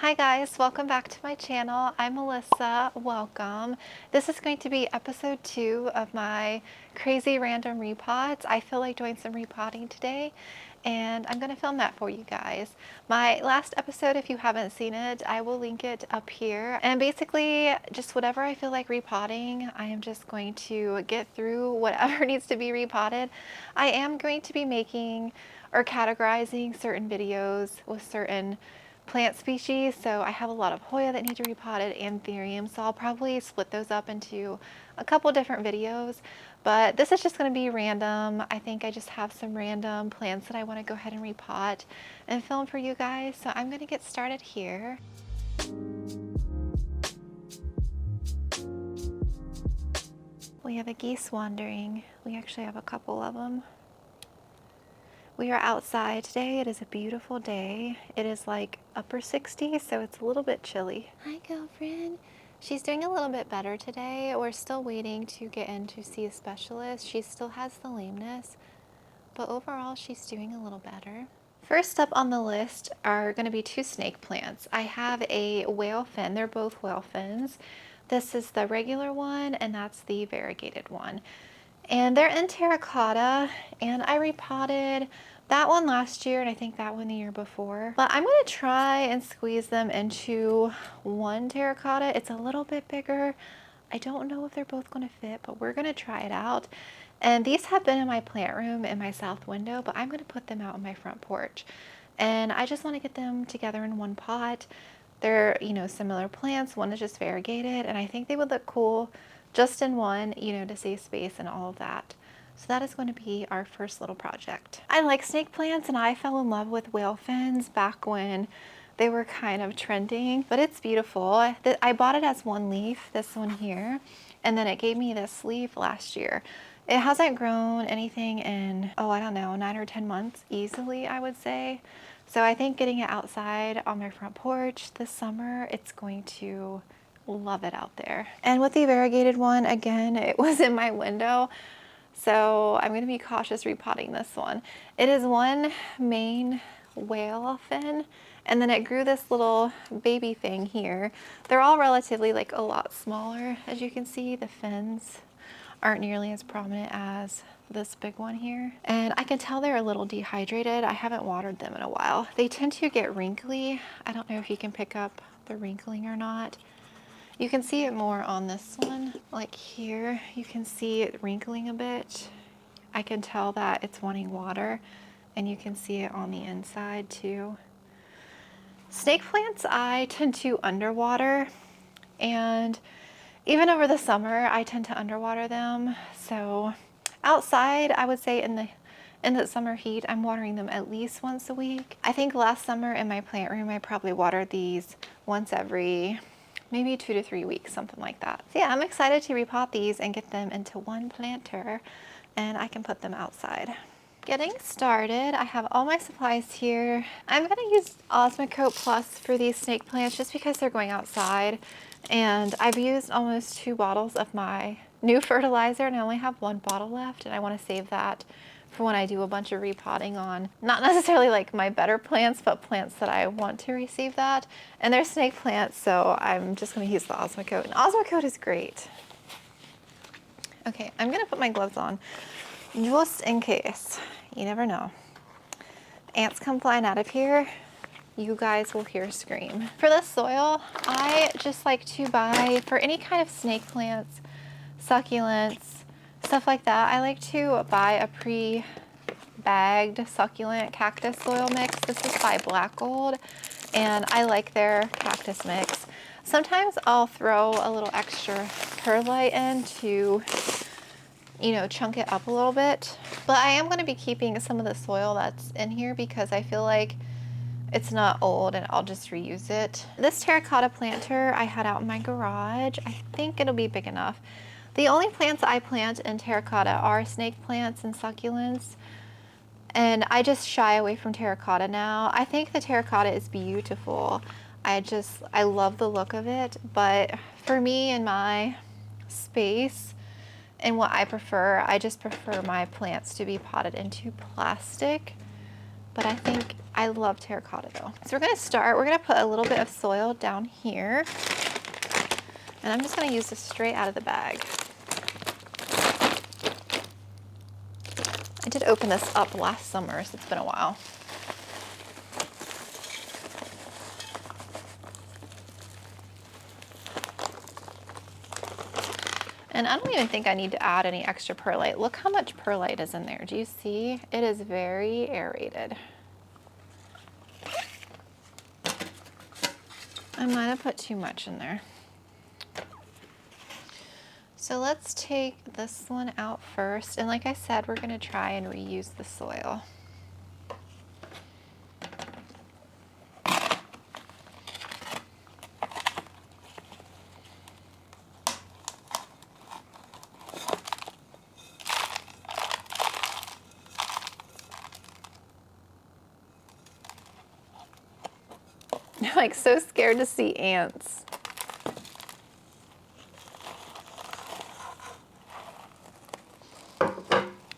Hi guys, welcome back to my channel. I'm Melissa, welcome. This is going to be episode 2 of my crazy random repots. I feel like doing some repotting today and I'm going to film that for you guys. My last episode, if you haven't seen it, I will link it up here. And basically just whatever I feel like repotting, I am just going to get through whatever needs to be repotted. I am going to be making or categorizing certain videos with certain plant species. So I have a lot of Hoya that need to be repotted and Anthurium, so I'll probably split those up into a couple different videos, but this is just going to be random. I think I just have some random plants that I want to go ahead and repot and film for you guys, so I'm going to get started here. We have a geese wandering. We actually have a couple of them. We are outside today. It is a beautiful day. It is like upper 60s, so it's a little bit chilly. Hi, girlfriend. She's doing a little bit better today. We're still waiting to get in to see a specialist. She still has the lameness, but overall she's doing a little better. First up on the list are going to be 2 snake plants. I have a whale fin. They're both whale fins. This is the regular one, and that's the variegated one. And they're in terracotta, and I repotted that one last year and I think that one the year before. But I'm going to try and squeeze them into one terracotta. It's a little bit bigger. I don't know if they're both going to fit, but we're going to try it out. And these have been in my plant room in my south window, but I'm going to put them out on my front porch. And I just want to get them together in one pot. They're, similar plants. One is just variegated, and I think they would look cool just in one, to save space and all of that. So that is going to be our first little project. I like snake plants, and I fell in love with whale fins back when they were kind of trending, but it's beautiful. I bought it as one leaf, this one here, and then it gave me this leaf last year. It hasn't grown anything in, I don't know, 9 or 10 months easily, I would say. So I think getting it outside on my front porch this summer, it's going to love it out there. And with the variegated one, again, it was in my window, so I'm going to be cautious repotting this one. It is one main whale fin, and then it grew this little baby thing here. They're all relatively like a lot smaller. As you can see, the fins aren't nearly as prominent as this big one here. And I can tell they're a little dehydrated. I haven't watered them in a while. They tend to get wrinkly. I don't know if you can pick up the wrinkling or not. You can see it more on this one, like here. You can see it wrinkling a bit. I can tell that it's wanting water, and you can see it on the inside too. Snake plants, I tend to underwater, and even over the summer, I tend to underwater them. So outside, I would say in the summer heat, I'm watering them at least once a week. I think last summer in my plant room, I probably watered these once every maybe 2 to 3 weeks, something like that. So yeah, I'm excited to repot these and get them into one planter, and I can put them outside. Getting started, I have all my supplies here. I'm going to use Osmocote Plus for these snake plants just because they're going outside, and I've used almost 2 bottles of my new fertilizer, and I only have 1 bottle left, and I want to save that for when I do a bunch of repotting on, not necessarily like my better plants, but plants that I want to receive that. And they're snake plants, so I'm just going to use the Osmocote. And Osmocote is great. Okay, I'm going to put my gloves on just in case. You never know. Ants come flying out of here. You guys will hear a scream. For the soil, I just like to buy, for any kind of snake plants, succulents, stuff like that, I like to buy a pre-bagged succulent cactus soil mix. This is by Black Gold, and I like their cactus mix. Sometimes I'll throw a little extra perlite in to, chunk it up a little bit. But I am going to be keeping some of the soil that's in here because I feel like it's not old and I'll just reuse it. This terracotta planter I had out in my garage. I think it'll be big enough. The only plants I plant in terracotta are snake plants and succulents, and I just shy away from terracotta now. I think the terracotta is beautiful. I love the look of it, but for me and my space and what I prefer, I just prefer my plants to be potted into plastic. But I think I love terracotta though. So we're gonna put a little bit of soil down here. And I'm just gonna use this straight out of the bag. I did open this up last summer, so it's been a while. And I don't even think I need to add any extra perlite. Look how much perlite is in there. Do you see? It is very aerated. I might have put too much in there. So let's take this one out first. And like I said, we're gonna try and reuse the soil. I'm like so scared to see ants.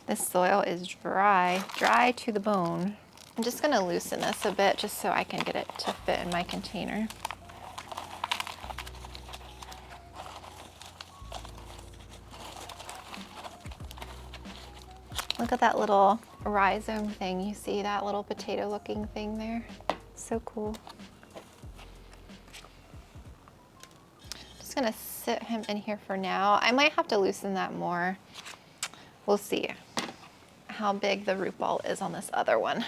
This soil is dry to the bone. I'm just gonna loosen this a bit just so I can get it to fit in my container. Look at that little rhizome thing. You see that little potato looking thing there? So cool. Just gonna sit him in here for now. I might have to loosen that more. We'll see how big the root ball is on this other one.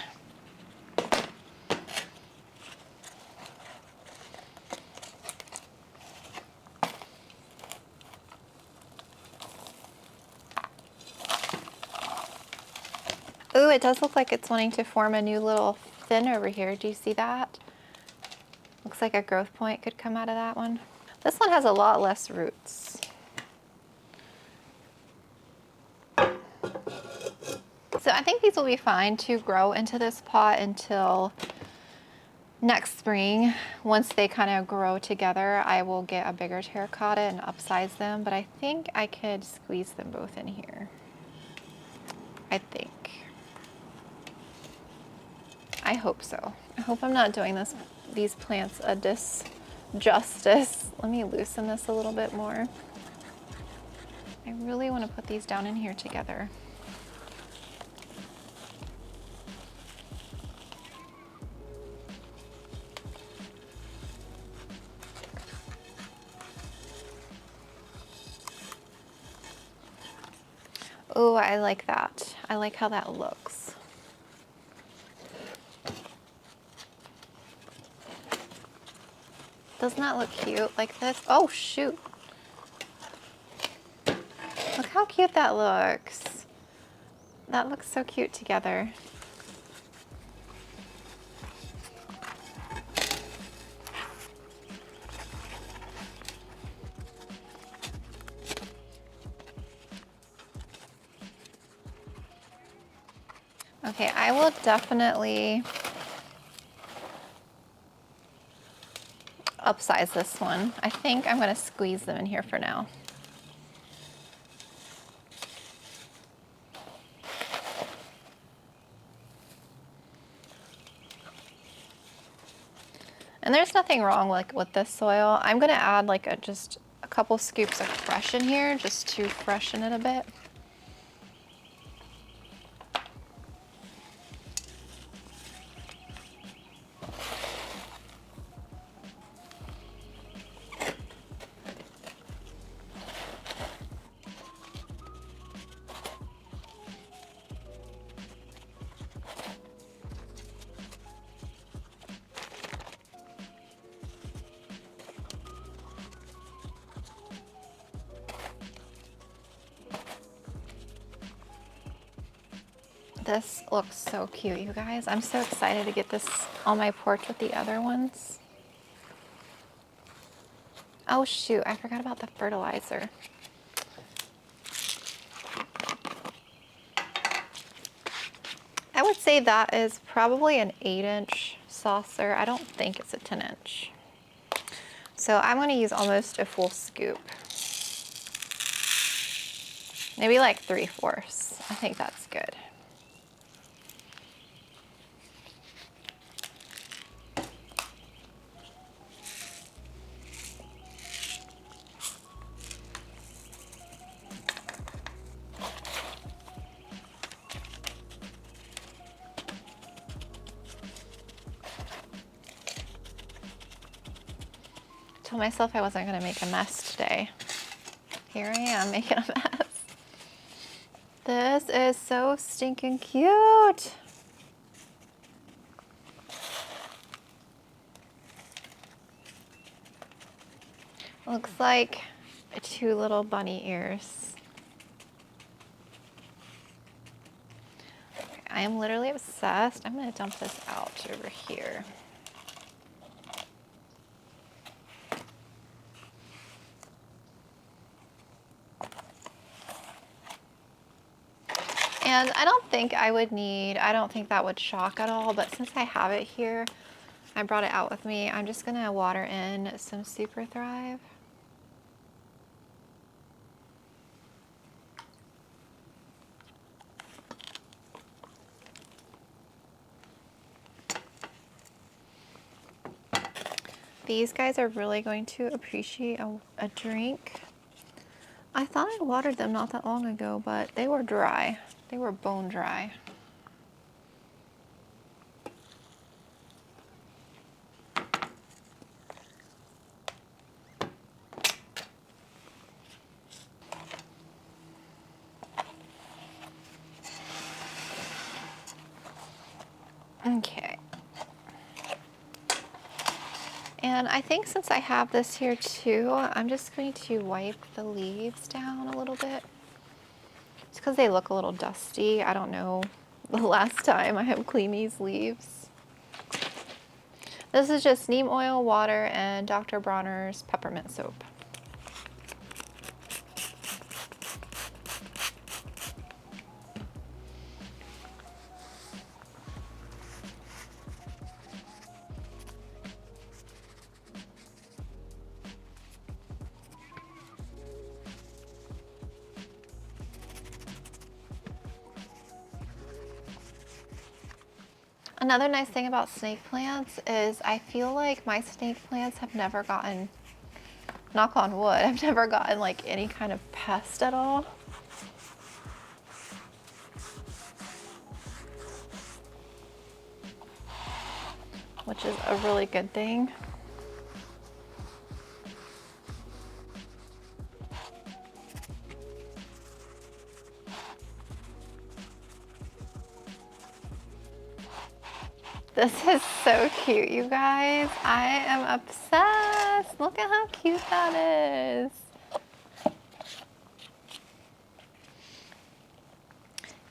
Ooh, it does look like it's wanting to form a new little fin over here. Do you see that? Looks like a growth point could come out of that one. This one has a lot less roots. So I think these will be fine to grow into this pot until next spring. Once they kind of grow together, I will get a bigger terracotta and upsize them, but I think I could squeeze them both in here. I think. I hope so. I hope I'm not doing these plants a disjustice. Let me loosen this a little bit more. I really want to put these down in here together. Oh, I like that. I like how that looks. Doesn't that look cute like this? Oh, shoot. Look how cute that looks. That looks so cute together. Okay, I will definitely upsize this one. I think I'm going to squeeze them in here for now. And there's nothing wrong with this soil. I'm going to add like just a couple scoops of fresh in here just to freshen it a bit. This looks so cute, you guys. I'm so excited to get this on my porch with the other ones. Oh shoot, I forgot about the fertilizer. I would say that is probably an 8-inch saucer. I don't think it's a 10-inch. So I'm going to use almost a full scoop. Maybe like 3/4. I think that's good. told myself I wasn't gonna make a mess today. Here I am making a mess. This is so stinking cute. Looks like 2 little bunny ears. Okay, I am literally obsessed. I'm gonna dump this out over here. And I don't think that would shock at all, but since I have it here, I brought it out with me. I'm just gonna water in some Superthrive. These guys are really going to appreciate a drink. I thought I watered them not that long ago, but they were dry. They were bone dry. Okay. And I think since I have this here too, I'm just going to wipe the leaves down a little bit. It's because they look a little dusty. I don't know the last time I have cleaned these leaves. This is just neem oil, water, and Dr. Bronner's peppermint soap. Another nice thing about snake plants is I feel like my snake plants have never gotten, knock on wood, I've never gotten like any kind of pest at all. Which is a really good thing. This is so cute, you guys. I am obsessed. Look at how cute that is.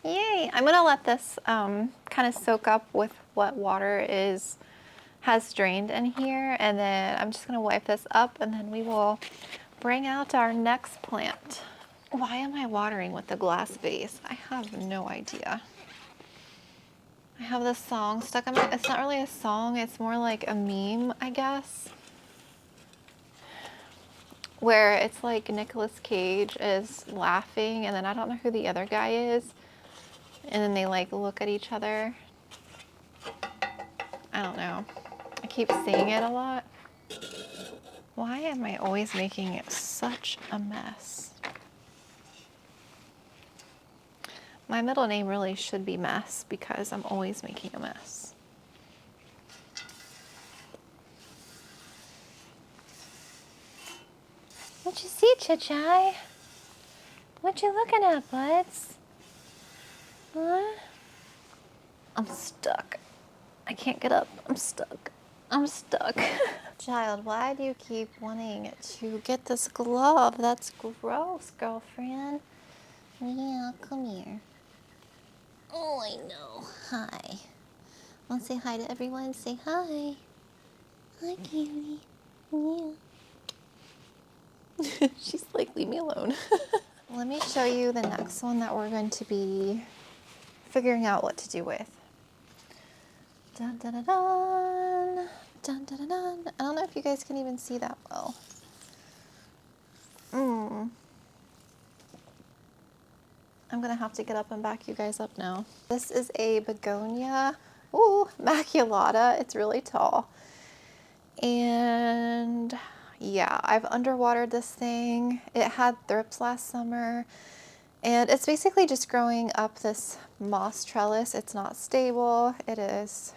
Yay. I'm gonna let this kind of soak up with what water has drained in here, and then I'm just gonna wipe this up, and then we will bring out our next plant. Why am I watering with the glass vase? I have no idea. I have this song stuck in my, it's not really a song, it's more like a meme, I guess. Where it's like Nicolas Cage is laughing, and then I don't know who the other guy is. And then they like look at each other. I don't know. I keep seeing it a lot. Why am I always making it such a mess? My middle name really should be Mess because I'm always making a mess. What you see, Chichai? What you looking at, buds? Huh? I'm stuck. I can't get up. I'm stuck. I'm stuck. Child, why do you keep wanting to get this glove? That's gross, girlfriend. Yeah, come here. Oh, I know. Hi. Want to say hi to everyone? Say hi. Hi, cutie. Yeah. She's like, leave me alone. Let me show you the next one that we're going to be figuring out what to do with. Dun, dun, dun, dun. Dun, dun, dun, dun. I don't know if you guys can even see that well. I'm gonna have to get up and back you guys up now. This is a begonia, maculata. It's really tall. And yeah, I've underwatered this thing. It had thrips last summer, and it's basically just growing up this moss trellis. It's not stable. It is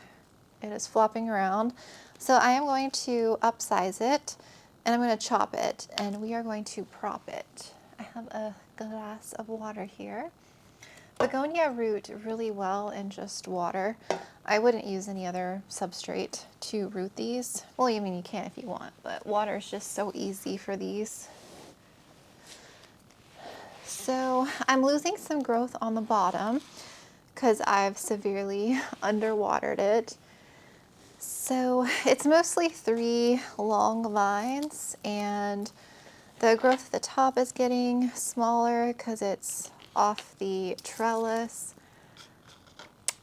flopping around. So I am going to upsize it And I'm going to chop it, and we are going to prop it. I have a glass of water here. Begonia root really well in just water. I wouldn't use any other substrate to root these. Well, I mean, you can if you want, but water is just so easy for these. So I'm losing some growth on the bottom because I've severely underwatered it. So it's mostly 3 long vines, and the growth at the top is getting smaller because it's off the trellis,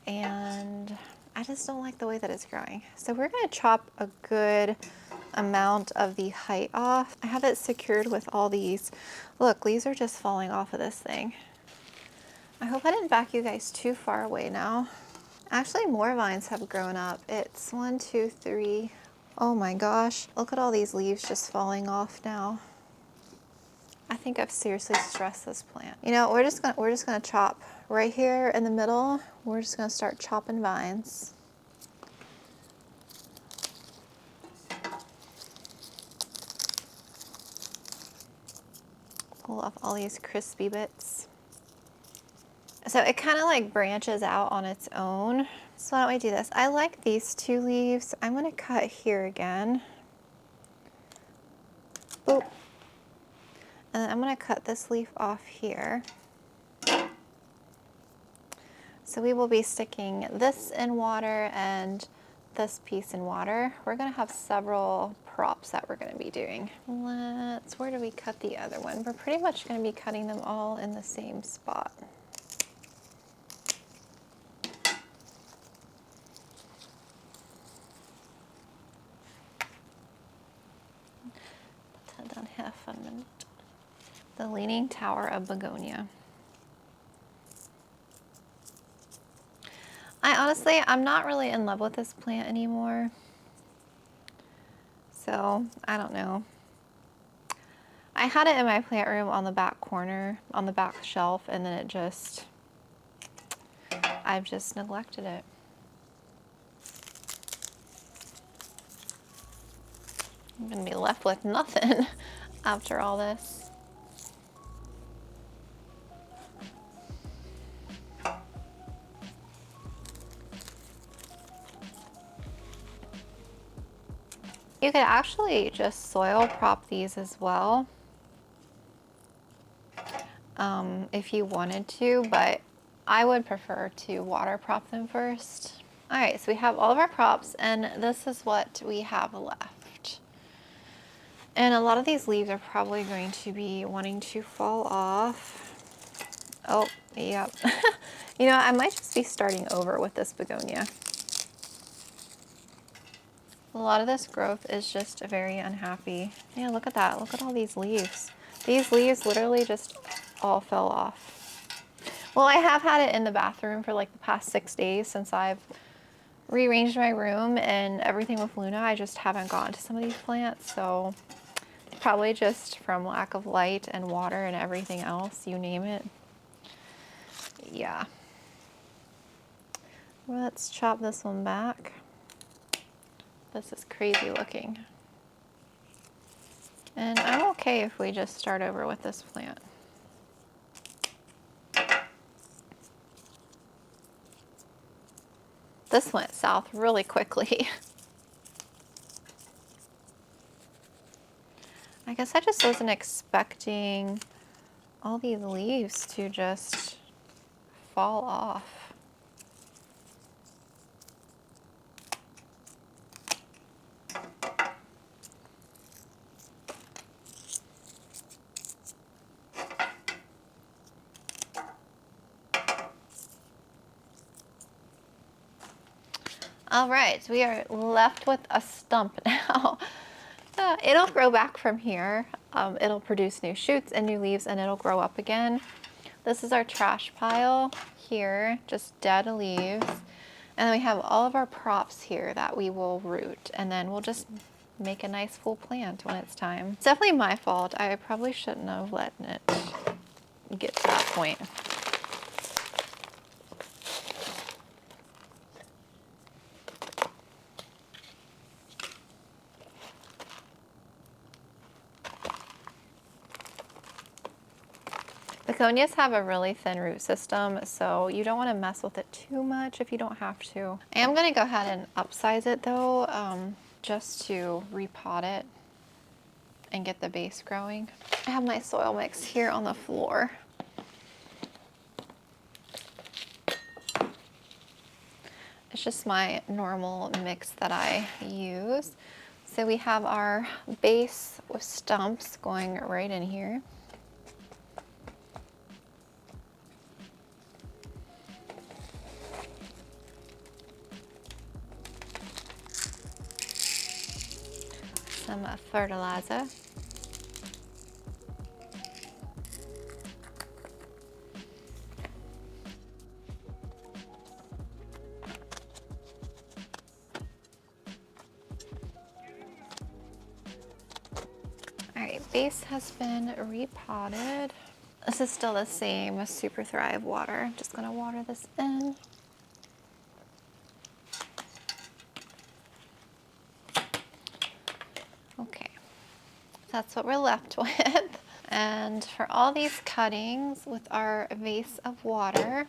and I just don't like the way that it's growing. So we're going to chop a good amount of the height off. I have it secured with all these. Look, leaves are just falling off of this thing. I hope I didn't back you guys too far away now. Actually, more vines have grown up. It's 1, 2, 3. Oh my gosh, look at all these leaves just falling off now. I think I've seriously stressed this plant. You know, we're just gonna chop right here in the middle. We're just gonna start chopping vines. Pull off all these crispy bits. So it kind of like branches out on its own. So why don't we do this? I like these 2 leaves. I'm gonna cut here again. Boop. And then I'm gonna cut this leaf off here. So we will be sticking this in water and this piece in water. We're gonna have several props that we're gonna be doing. Where do we cut the other one? We're pretty much gonna be cutting them all in the same spot. Put that down half a minute. The Leaning Tower of Begonia. I'm not really in love with this plant anymore. So, I don't know. I had it in my plant room on the back corner, on the back shelf, and then I've just neglected it. I'm gonna be left with nothing after all this. You could actually just soil prop these as well, if you wanted to, but I would prefer to water prop them first. All right, so we have all of our props, and this is what we have left. And a lot of these leaves are probably going to be wanting to fall off. Oh, yep. You know, I might just be starting over with this begonia. A lot of this growth is just very unhappy. Yeah, look at that. Look at all these leaves. These leaves literally just all fell off. Well, I have had it in the bathroom for like the past 6 days since I've rearranged my room and everything with Luna. I just haven't gotten to some of these plants, so probably just from lack of light and water and everything else, you name it. Yeah. Let's chop this one back. This is crazy looking. And I'm okay if we just start over with this plant. This went south really quickly. I guess I just wasn't expecting all these leaves to just fall off. All right, we are left with a stump now. It'll grow back from here. It'll produce new shoots and new leaves, and it'll grow up again. This is our trash pile here, just dead leaves. And then we have all of our props here that we will root, and then we'll just make a nice full plant when it's time. It's definitely my fault. I probably shouldn't have let it get to that point. Begonias have a really thin root system, so you don't want to mess with it too much if you don't have to. I am going to go ahead and upsize it though, just to repot it and get the base growing. I have my soil mix here on the floor. It's just my normal mix that I use. So we have our base with stumps going right in here. Some fertilizer. All right, base has been repotted. This is still the same Superthrive water. I'm just gonna water this in. Okay, that's what we're left with. And for all these cuttings with our vase of water,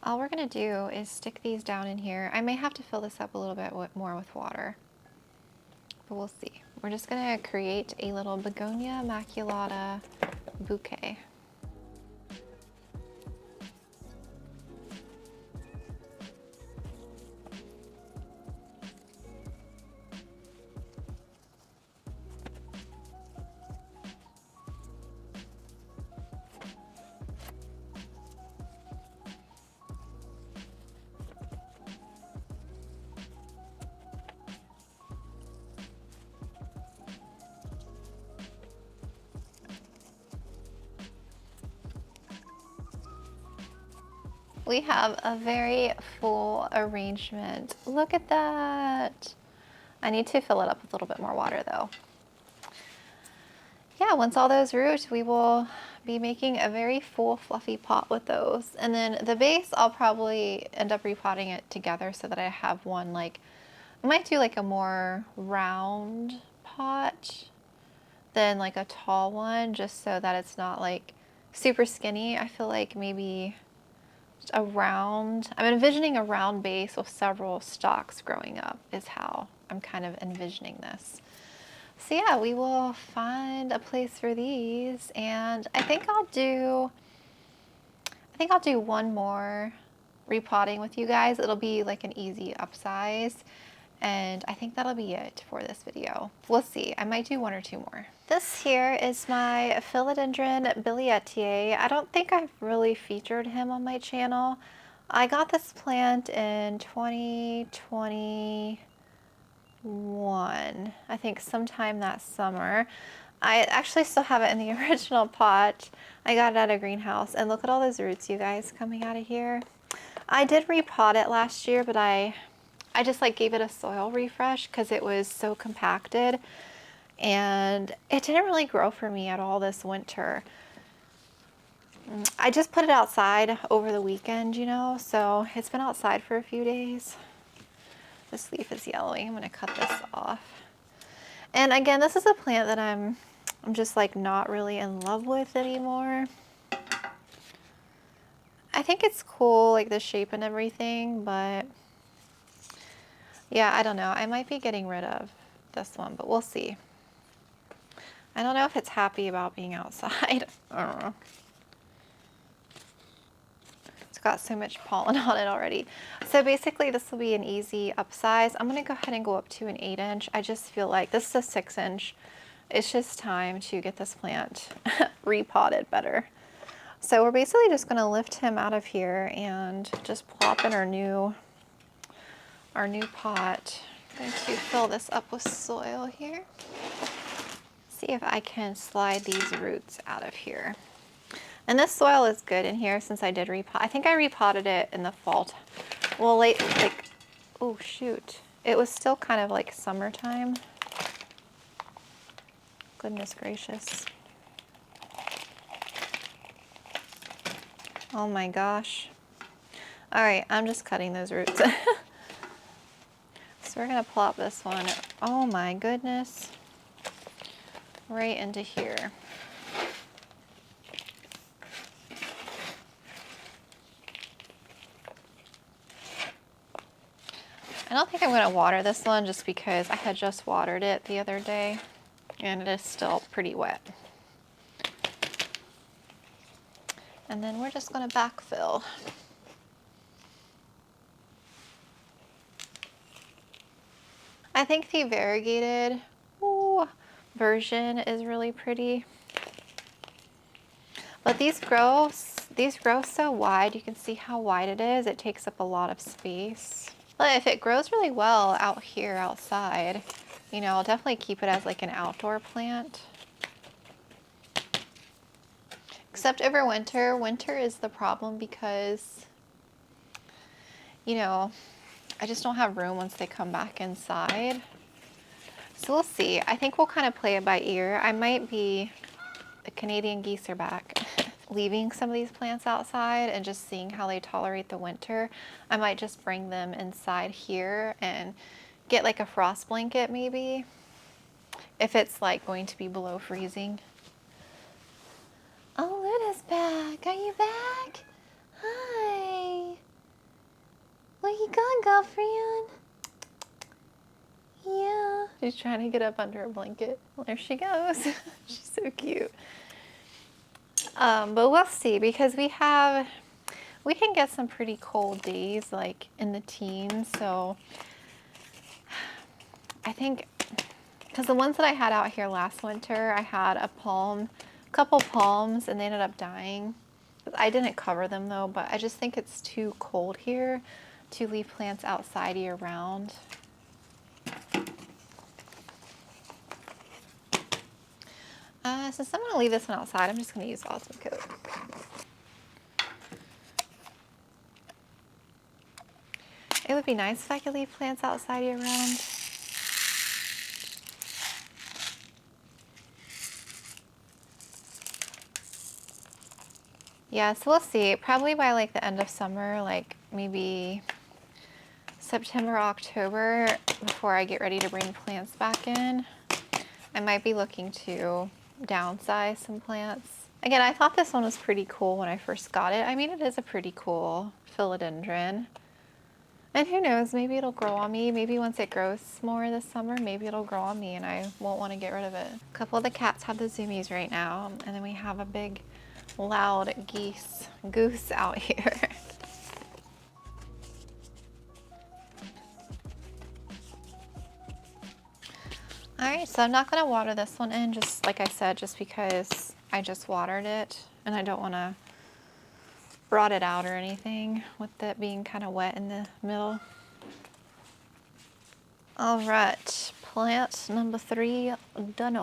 all we're gonna do is stick these down in here. I may have to fill this up a little bit more with water, but we'll see. We're just gonna create a little begonia maculata bouquet. We have a very full arrangement. Look at that. I need to fill it up with a little bit more water though. Yeah, once all those root, we will be making a very full fluffy pot with those. And then the base, I'll probably end up repotting it together so that I have one, like, I might do like a more round pot than like a tall one, just so that it's not like super skinny. I feel like maybe a round, I'm envisioning a round base with several stalks growing up is how I'm kind of envisioning this. So yeah, we will find a place for these, and I think I'll do one more repotting with you guys. It'll be like an easy upsize, and I think that'll be it for this video. We'll see. I might do one or two more. This here is my philodendron bilietiae. I don't think I've really featured him on my channel. I got this plant in 2021, I think sometime that summer. I actually still have it in the original pot. I got it at a greenhouse, and look at all those roots, you guys, coming out of here. I did repot it last year, but I just like gave it a soil refresh because it was so compacted, and it didn't really grow for me at all this winter. I just put it outside over the weekend, you know, so it's been outside for a few days. This leaf is yellowing. I'm going to cut this off. And again, this is a plant that I'm just like not really in love with anymore. I think it's cool, like the shape and everything, but yeah, I don't know. I might be getting rid of this one, but we'll see. I don't know if it's happy about being outside. I don't know. It's got so much pollen on it already. So basically this will be an easy upsize. I'm gonna go ahead and go up to an 8-inch. I just feel like this is a 6-inch. It's just time to get this plant repotted better. So we're basically just gonna lift him out of here and just plop in our new pot. I'm going to fill this up with soil here. See if I can slide these roots out of here. And this soil is good in here since I did repot. I think I repotted it in the fall. Well, late, like, oh shoot. It was still kind of like summertime. Goodness gracious. Oh my gosh. All right, I'm just cutting those roots. So we're gonna plop this one, oh my goodness, right into here. I don't think I'm going to water this one just because I had just watered it the other day and it is still pretty wet. And then we're just going to backfill. I think the variegated version is really pretty. But these grow so wide. You can see how wide it is. It takes up a lot of space. But if it grows really well out here outside, you know, I'll definitely keep it as like an outdoor plant. Except over winter. Winter is the problem because, you know, I just don't have room once they come back inside. So we'll see. I think we'll kind of play it by ear. I might be, the Canadian geese are back, leaving some of these plants outside and just seeing how they tolerate the winter. I might just bring them inside here and get like a frost blanket maybe, if it's like going to be below freezing. Oh, Luna's back. Are you back? Hi. Where you going, girlfriend? Yeah. She's trying to get up under a blanket. Well, there she goes. She's so cute. But we'll see, because we can get some pretty cold days, like in the teens. So I think, because the ones that I had out here last winter, I had a couple palms, and they ended up dying. I didn't cover them though, but I just think it's too cold here to leave plants outside year round. Since I'm going to leave this one outside, I'm just going to use Osmocote. It would be nice if I could leave plants outside year round. Yeah, so we'll see. Probably by like the end of summer, like maybe September, October, before I get ready to bring plants back in, I might be looking to downsize some plants. Again, I thought this one was pretty cool when I first got it. I mean, it is a pretty cool philodendron. And who knows, maybe it'll grow on me. Maybe once it grows more this summer, maybe it'll grow on me and I won't want to get rid of it. A couple of the cats have the zoomies right now, and then we have a big loud goose out here. Alright, so I'm not going to water this one in, just like I said, just because I just watered it and I don't want to rot it out or anything with it being kind of wet in the middle. Alright, plant number 3 done.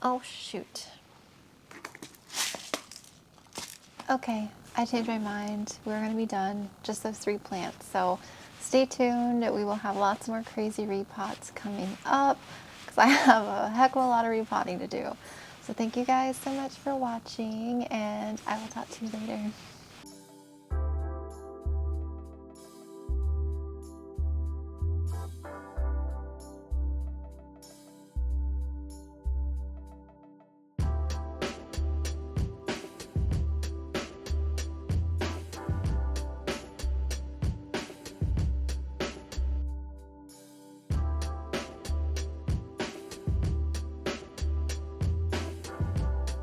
Oh shoot. Okay, I changed my mind. We're going to be done, just those 3 plants. So stay tuned. We will have lots more crazy repots coming up because I have a heck of a lot of repotting to do. So thank you guys so much for watching, and I will talk to you later.